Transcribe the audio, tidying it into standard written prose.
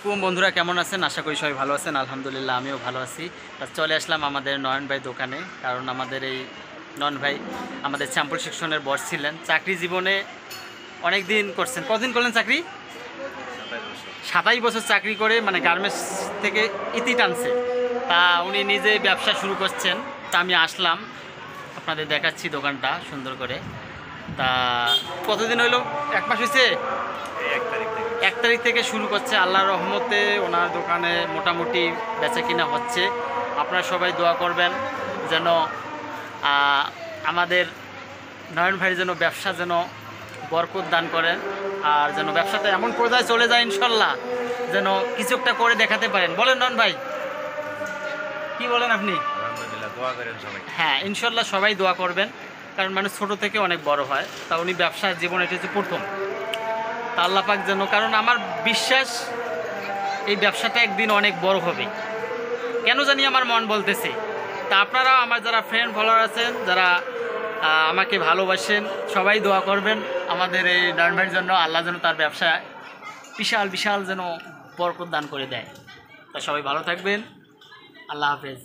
আলাইকুম বন্ধুরা, কেমন আছেন? আশা করি সবাই ভালো আছেন। আলহামদুলিল্লাহ আমিও ভালো আছি। চলে আসলাম আমাদের নয়ন ভাই দোকানে, কারণ আমাদের এই নয়ন ভাই আমাদের চ্যাম্পল সেকশনের বস ছিলেন। চাকরি জীবনে অনেক দিন করছেন। কতদিন করলেন চাকরি? 27 বছর চাকরি করে, মানে গার্মেন্টস থেকে ইতি টানছে। তা উনি নিজেই ব্যবসা শুরু করছেন। তা আমি আসলাম, আপনাদের দেখাচ্ছি দোকানটা সুন্দর করে। তা কতদিন হইলো? 1 মাস হয়েছে। 1 তারিখ থেকে শুরু করছে। আল্লাহর রহমতে ওনার দোকানে মোটামুটি বেচা কিনা হচ্ছে। আপনারা সবাই দোয়া করবেন যেন আমাদের নয়ন ভাইয়ের যেন ব্যবসা যেন বরকত দান করেন, আর যেন ব্যবসাটা এমন পর্যায়ে চলে যায় ইনশাল্লাহ, যেন কিছু একটা করে দেখাতে পারেন। বলেন নয়ন ভাই, কি বলেন আপনি? হ্যাঁ, ইনশাল্লাহ সবাই দোয়া করবেন, কারণ মানুষ ছোট থেকে অনেক বড় হয়। তা উনি ব্যবসার জীবনে এটা হচ্ছে প্রথম। তা আল্লাহ পাক যেন, কারণ আমার বিশ্বাস এই ব্যবসাটা একদিন অনেক বড় হবে, কেন জানি আমার মন বলতেছে। তা আপনারা আমার যারা ফ্রেন্ড ফলোয়ার আছেন, যারা আমাকে ভালোবাসেন, সবাই দোয়া করবেন আমাদের এই নয়ন ভাইয়ের জন্য। আল্লাহ যেন তার ব্যবসায় বিশাল বিশাল যেন বরকত দান করে দেয়। তা সবাই ভালো থাকবেন। আল্লাহ হাফেজ।